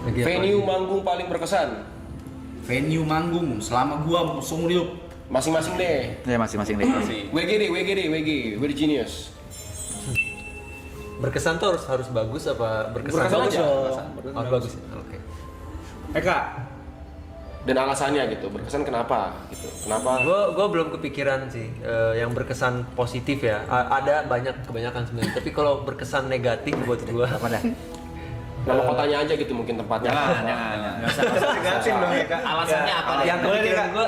Venue manggung paling berkesan. Venue manggung selama gua seumur hidup. Masing-masing deh. Ya masing-masing deh. WG, We're Genius. Berkesan tuh harus bagus apa berkesan? Berkesan aja. Harus bagus. Oke. Eka, Dan alasannya gitu, berkesan kenapa gitu. Kenapa? Gue belum kepikiran sih yang berkesan positif ya. Ada kebanyakan sebenarnya. Tapi kalau berkesan negatif buat gue apa dah? Nama kotanya aja gitu mungkin tempatnya. Jangan. gantiin dong Eka. Alasannya apa? Yang Boleh, kepikiran Kak. gue,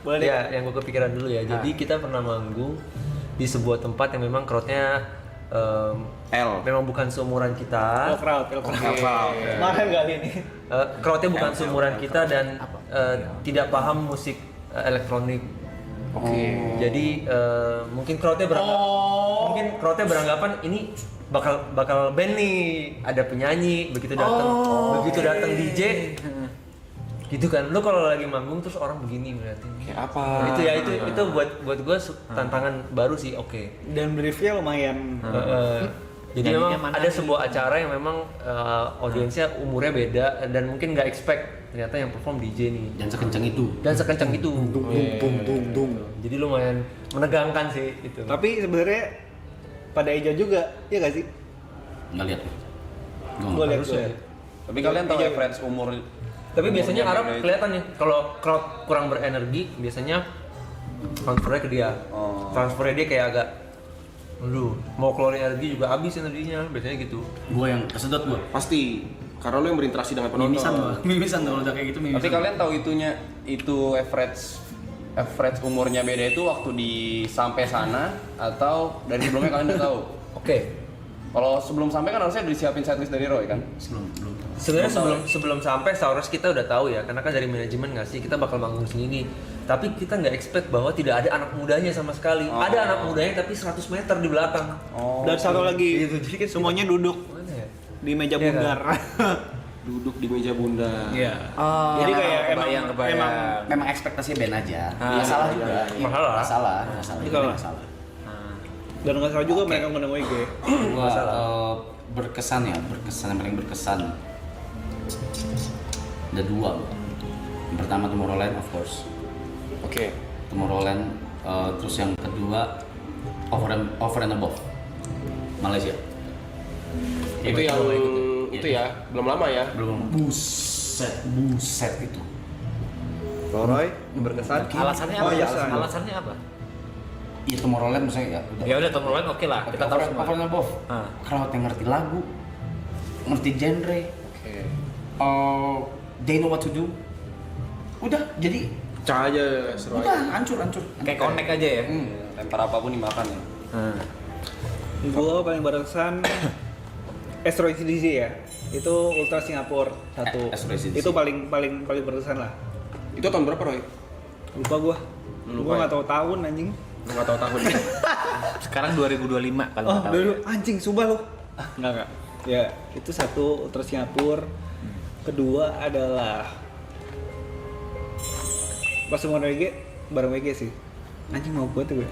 Boleh. ya yang gue kepikiran dulu ya. Jadi kita pernah manggung di sebuah tempat yang memang crowdnya memang bukan seumuran kita. Crowd. Kemarin kali ini. Crowdnya bukan seumuran kita dan tidak paham musik elektronik. Oke. Jadi mungkin crowdnya beranggapan ini bakal band nih, ada penyanyi, begitu datang DJ gitu kan. Lu kalau lagi manggung terus orang begini ngeliatin. Kayak apa? Itu buat gue tantangan baru sih. Oke. Dan briefnya lumayan. Jadi Nyanyinya memang mana ada nih? sebuah acara yang memang audiensnya umurnya beda dan mungkin nggak expect ternyata yang perform DJ nih Dan sekencang itu. Jadi lumayan menegangkan sih itu. Tapi sebenarnya pada Eja juga, ya gak sih? Nggak lihat. Gue lihat Harusnya. Tapi kalian tahu average umur? Tapi biasanya umurnya Arab beda itu? kelihatan nih kalau crowd kurang berenergi biasanya transfernya ke dia. Oh. Transfernya dia kayak agak mau keluarin energi juga habis energinya biasanya gitu. Gua yang kesedot gua. Pasti. Karena lu yang berinteraksi dengan penonton. Mimisan kalau udah kayak gitu mimisan. Tapi kalian tahu itu average umurnya beda itu waktu di sampai sana atau dari sebelumnya kalian udah tahu? Oke. Kalau sebelum sampai kan harusnya udah disiapin setlist dari Roy kan? belum. Sebenarnya Belum sebelum sampai seharusnya kita udah tahu ya, karena kan dari manajemen ngasih kita bakal manggung sini. Tapi kita nggak expect bahwa tidak ada anak mudanya sama sekali. Oh. Ada anak mudanya tapi 100 meter di belakang. Oh. Dan satu lagi, Gitu, jadi kan semuanya duduk Mana ya? di meja Iya kan? bundar. Duduk di meja bunda. Iya. Oh, Jadi kayak kebayang. Memang ekspektasinya band aja. Ah, Nggak salah juga. Nggak salah. Nggak salah. Nggak salah. Nggak salah. Dan nggak salah juga mereka menemui gue. Gua berkesan yang paling berkesan. Ada dua. Yang pertama Tomorrowland of course. Oke. Tomorrowland. Terus yang kedua Over and Above Malaysia. Itu yang itu ya, belum lama ya. Belum. Buset itu. Roy, berkesan. Alasannya apa? Oh, iya, Alasannya apa? Iya Tomorrowland misalnya ya. Udah. Ya udah Tomorrowland oke lah, kita tahu semua. Over and Above. Ah. Crowd yang ngerti lagu, ngerti genre. Oke. They know what to do. Udah, jadi Cah aja seru udah aja. hancur. Kayak connect aja ya. Lempar apapun dimakan ya. Gue paling berkesan Astro CDC ya. Itu Ultra Singapura 1. Astro CDC. Itu paling berkesan lah. Itu tahun berapa, Roy? Lupa gue. Lupa Gue ya? nggak tahu tahun anjing. Lu nggak tahu tahun. Sekarang 2025 kalau Oh, nggak tahu. dulu anjing sumpah lu. Enggak. Ya, itu satu Ultra Singapura. Kedua adalah pas semua WG, bareng WG sih. Anjing mau buat tuh gue.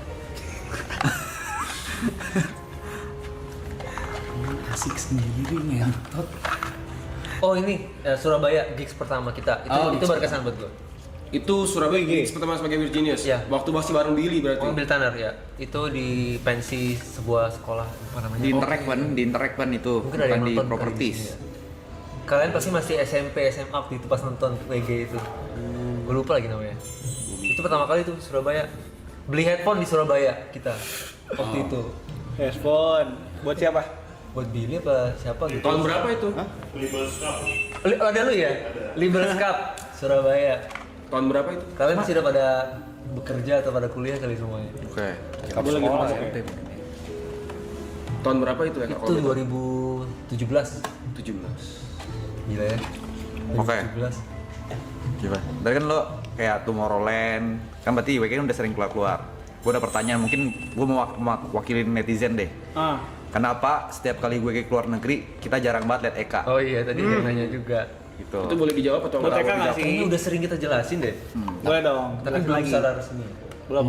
asik sendiri ngentot. Oh ini Surabaya gigs pertama kita. Itu gigs berkesan buat gue. Itu Surabaya gigs pertama sebagai We're Genius. Iya. Waktu masih bareng Billy berarti. Oh, Bill Tanner ya. Itu di pensi sebuah sekolah apa namanya? Di Interact Ban itu, Mungkin ada bukan yang di nonton Properties. kali di sini ya. Kalian pasti masih SMP, SMA waktu itu pas nonton WG itu. Gue lupa lagi namanya. Itu pertama kali tuh Surabaya. Beli headphone di Surabaya kita waktu itu. Headphone. Buat siapa? Buat Billy apa siapa gitu. Tahun berapa itu? Ada lu ya? Liberals Cup Surabaya. Tahun berapa itu? Kalian masih udah pada bekerja atau pada kuliah kali semuanya? Oke. Kamu lagi Sekolah masuk ya. ya? Tahun berapa itu ya? Itu 2017. 17. Gila ya. Oke. 2017. Gimana? Tadi kan lo kayak Tomorrowland, kan berarti WK kan udah sering keluar. Gue ada pertanyaan, mungkin gue mau wakilin netizen deh. Ah, Kenapa setiap kali gue ke luar negeri kita jarang banget liat Eka? Oh iya tadi dia nanya juga. Gitu. Itu boleh dijawab atau buat enggak? TK nggak sih? Kayaknya udah sering kita jelasin deh. Boleh dong. Tapi Jelasin belum lagi. secara resmi. Belum.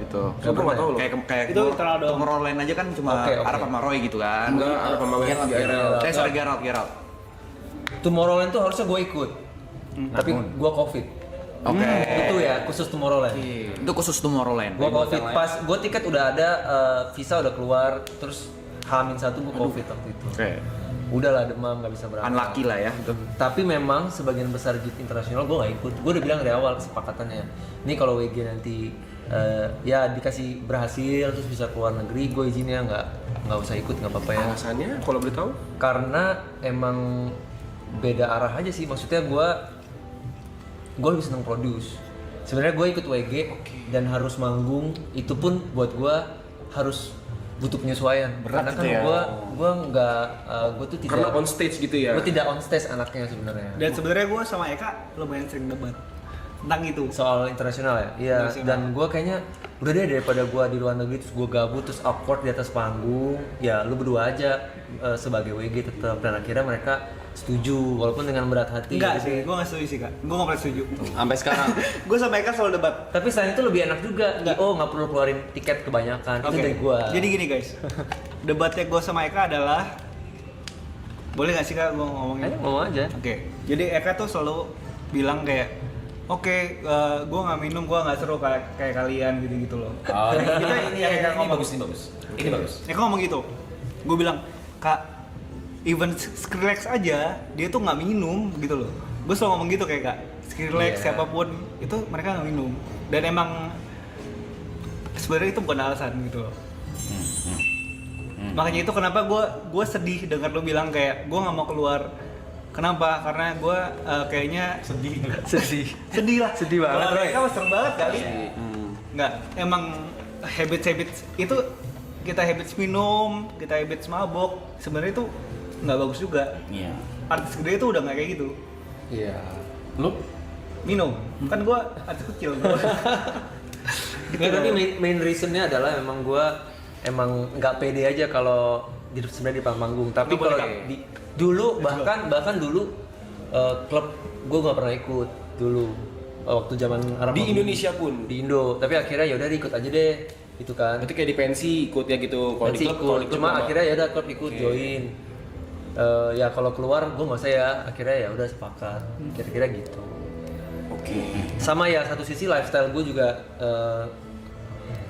Gitu. Siapa nggak tahu loh. Kayak Itu terlalu dong. Tomorrowland aja kan cuma Oke. Arab sama Roy gitu kan. Enggak, ada pemain Gerald. Gerald. Sorry Gerald. Tomorrowland tuh harusnya gue ikut, tapi gue covid. Oke. Itu ya khusus Tomorrowland. Itu khusus Tomorrowland. Gue covid pas gue tiket udah ada, visa udah keluar, terus H-1 gue covid waktu itu. Oke. Udahlah demam nggak bisa berangkat. Unlucky lah ya. Tapi memang sebagian besar gig internasional gue nggak ikut. Gue udah bilang dari awal kesepakatannya. Ini kalau WG nanti ya dikasih berhasil terus bisa keluar negeri, gue izinnya nggak usah ikut, nggak apa-apa ya. Alasannya kalau boleh tahu? Karena emang beda arah aja sih. Maksudnya gue lebih seneng produce. Sebenarnya gue ikut WG dan harus manggung, itu pun buat gue harus butuh penyesuaian. Karena kan gue tuh tidak. Karena on stage gitu ya. Gue tidak on stage anaknya sebenarnya. Dan sebenarnya gue sama Eka lumayan sering debat tentang itu. Soal internasional ya? Iya. Internasional. Dan gue kayaknya udah deh daripada gue di luar negeri terus gue gabut terus awkward di atas panggung. Ya lu berdua aja sebagai WG tetap. Dan akhirnya mereka setuju walaupun dengan berat hati. Enggak sih, gue nggak setuju sih kak. Gue nggak pernah setuju. Sampai sekarang. Gue sama Eka selalu debat. Tapi selain itu lebih enak juga. Oh nggak perlu keluarin tiket kebanyakan. Itu Oke. dari gue. Jadi gini guys, debatnya gue sama Eka adalah, boleh nggak sih kak gue ngomongin? Ayo ngomong aja. Oke, jadi Eka tuh selalu bilang kayak, oke, gue nggak minum, gue nggak seru kayak kalian gitu loh. Oh, Ini yang Eka ngomong. ini bagus. Ini bagus. Eka ngomong gitu. Gue bilang, kak, even Skrillex aja dia tuh nggak minum gitu loh. Gue selalu ngomong gitu kayak kak, Skrillex siapapun itu mereka nggak minum. Dan emang sebenarnya itu bukan alasan gitu loh. Makanya itu kenapa gue sedih dengar lo bilang kayak gue nggak mau keluar. Kenapa? Karena gue kayaknya sedih lah. Sedih banget, Kalau Roy. mereka mah serem banget kali. Nggak, emang habits kita habits minum, kita habits mabok, sebenarnya itu nggak bagus juga. Iya. Artis gede itu udah nggak kayak gitu. Iya. Lu Minum, kan gue artis kecil. Nggak, tapi main reasonnya adalah memang gue emang nggak pede aja kalau sebenarnya di panggung. Tapi Nggak boleh, kalau Kak. dulu bahkan dulu klub gue nggak pernah ikut dulu waktu zaman Arab Di Manggung. Indonesia pun. Di Indo. Tapi akhirnya ya udah ikut aja deh, itu kan. Berarti kayak di pensi ikut ya gitu. Kalau di Nanti klub, kalau di ikut. klub Cuma lama. akhirnya ya udah klub ikut join. Ya kalau keluar gue nggak usah ya. Akhirnya ya udah sepakat. Kira-kira gitu. Sama ya satu sisi lifestyle gue juga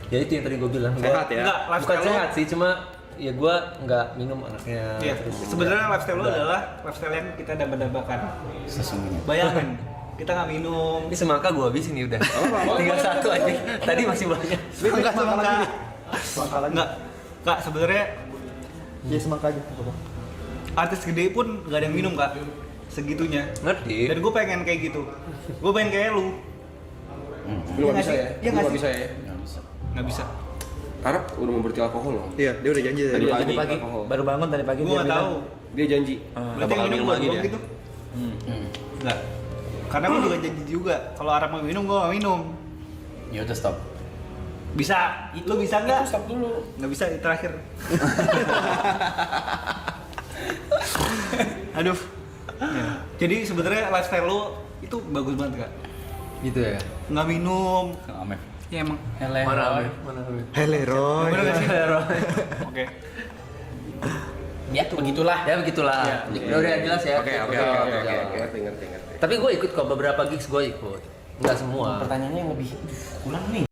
ya itu yang tadi gue bilang Sehat ya? Enggak, bukan lifestyle lo- sehat sih, cuma ya gue nggak minum anaknya. Iya, terus sebenarnya lifestyle lo Udah. adalah lifestyle yang kita dambakan. sesungguhnya. Bayangin, kita nggak minum. ini semangka gue habisin nih udah. Tinggal satu aja. Tadi masih banyak. Enggak semangka. Enggak, kak sebenarnya Ya semangka aja. artis gede pun nggak ada yang minum kak, segitunya. Ngerti? Dan gue pengen kayak gitu. Gue pengen kayak lu. Lu nggak bisa ya? Iya Lu nggak nggak sih? bisa ya? Nggak bisa. Arab udah mau berhenti alkohol loh. Iya, dia udah janji Tadi tadi. pagi. Pagi, baru bangun tadi pagi Gue dia nggak bilang, tahu. Dia janji. Berarti yang minum gue doang gitu? Enggak. Karena gue juga janji juga. Kalau Arab mau minum, gue nggak minum. Ya udah stop. Bisa. Lu bisa nggak? Stop dulu. Nggak bisa, itu terakhir. Aduh. Ya. Jadi sebenarnya lifestyle lo itu bagus banget kak. Gitu ya. Nggak minum. Amef. Ya emang. Mana Amir? Mana Amir? Hele Roy. Bener nggak sih? Oke. Ya begitulah. Ya begitulah. Udah jelas ya. Oke. Ngerti, ngerti. Tapi gue ikut kok beberapa gigs gue ikut. Nggak semua. Pertanyaannya yang lebih kurang nih.